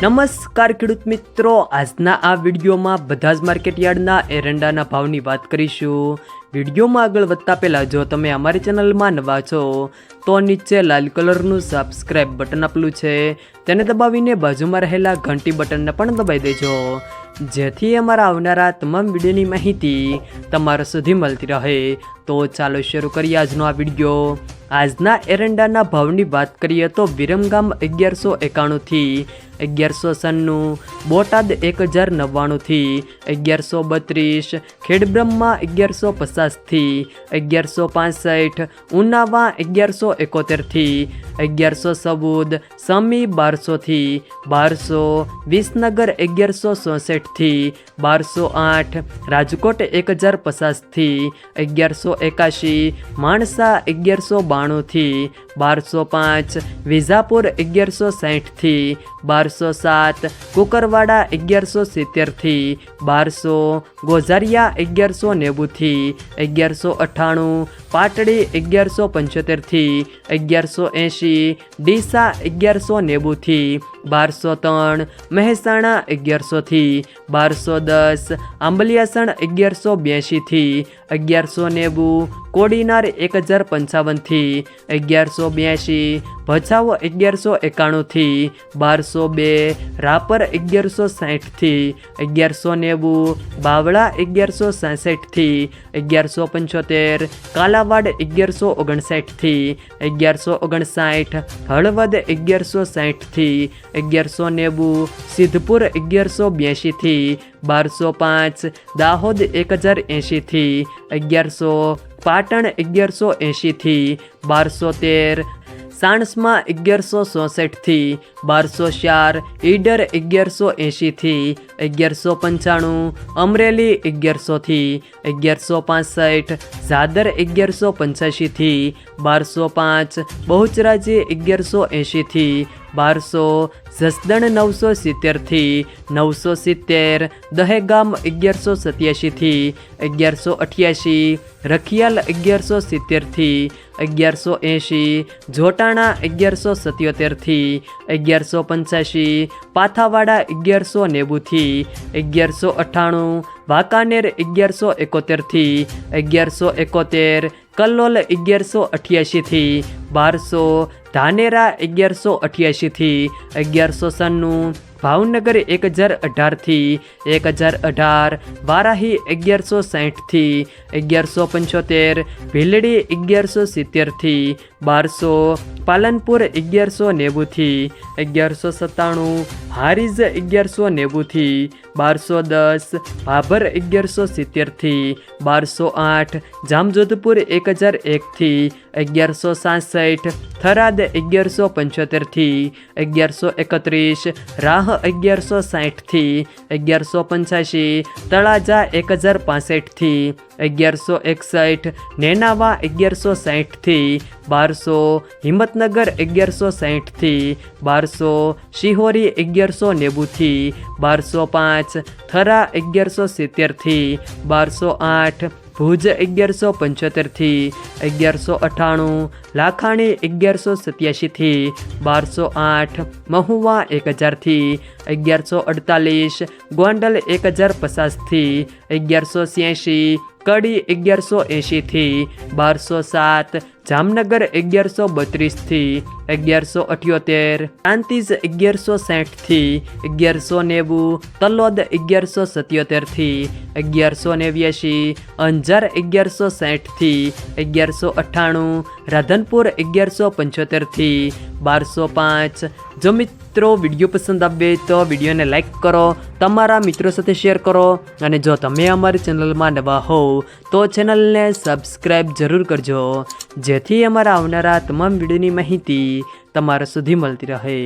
નમસ્કાર ખેડૂત મિત્રો, આજના આ વિડીયોમાં બધા જ માર્કેટયાર્ડના એરંડાના ભાવની વાત કરીશું। વિડીયોમાં આગળ વધતા પહેલાં જો તમે અમારી ચેનલમાં નવા છો તો નીચે લાલ કલરનું સબસ્ક્રાઇબ બટન આપેલું છે તેને દબાવીને બાજુમાં રહેલા ઘંટી બટનને પણ દબાવી દેજો, જેથી અમારા આવનારા તમામ વિડીયોની માહિતી તમારા સુધી મળતી રહે। તો ચાલો શરૂ કરીએ આજનો આ વિડીયો। આજના એરંડાના ભાવની વાત કરીએ તો વિરમગામ 1191 થી 1196, બોટાદ 1099 થી 1132, ખેડબ્રહ્મા 1150 થી 1165, ઉનાવા 1171 થી 1114, સમી 1200 થી 1200, વિસનગર 1167 થી 1208, રાજકોટ 1050 થી 1181, માણસા 1192 થી 1205, વિજાપુર 1160 થી 1207, કુકરવાડા 1170 થી 1200, ગોઝારિયા 1190 થી 1198, પાટડી 1175 થી 1180, ડીસા 1190 થી 1203, મહેસાણા 1100 થી 1210, આંબલિયાસણ 1182 થી 1190, કોડીનાર 1055 થી 1182, ભચાઉ 1191 થી 1202, રાપર 1160 થી 1190, બાવળા 1166 થી 1175, કાલાવાડ 1159 થી 1159, હળવદ 1160 થી 1190, સિદ્ધપુર 1182 થી 1205, દાહોદ 1080 થી 1100, પાટણ 1180 થી 1213, સાણસમાં 1167 થી 1204, ઈડર 1180 થી 1195, અમરેલી 1100 થી 1165, ઝાદર 1185 થી 1205, બહુચરાજી 1180 થી 1200, જસદણ 970 થી 970, દહેગામ 1187 થી 1188, રખિયાલ 1170 થી 1180, જોટાણા 1177 થી 1185, પાથાવાડા 1190 થી 1198, વાંકાનેર 1171 થી 1171, કલ્લોલ 1188 થી 1200, ધાનેરા 1188 થી 1196, ભાવનગર 1018 થી 1018, વારાહી 1160 થી 1175, ભીલડી 1170 થી 1200, પાલનપુર 1190 થી 1197, હારીજ 1190 થી 1210, ભાભર 1170 થી 1208, જામજોધપુર 1001 થી 1167, થરાદ 1175 થી 1131, રાહ 1160 થી 1185, તળાજા 1065 થી 1161, નેનાવા 1160 થી 1200, હિંમતનગર 1160 થી 1200, શિહોરી 1190 થી 1205, થરા 1170 થી 1208, ભુજ 1175 થી 1198, લાખાણી 1187 થી 1208, મહુવા 1000 થી 1148, ગોંડલ 1050 થી 1186, કડી 1180 થી 1207, જામનગર 1132 થી 1178, પ્રાંતિજ 1160 થી 1190, તલોદ 1177 થી 1189, અંજાર 1160 થી 1198, રાધનપુર 1175 થી 1205। જો મિત્રો વિડીયો પસંદ આવે તો વિડીયોને લાઈક કરો, તમારા મિત્રો સાથે શેર કરો, અને જો તમે અમારી ચેનલમાં નવા હો તો ચેનલને સબસ્ક્રાઈબ જરૂર કરજો, જેથી અમારા આવનારા તમામ વિડીયોની માહિતી તમારા સુધી મળતી રહે।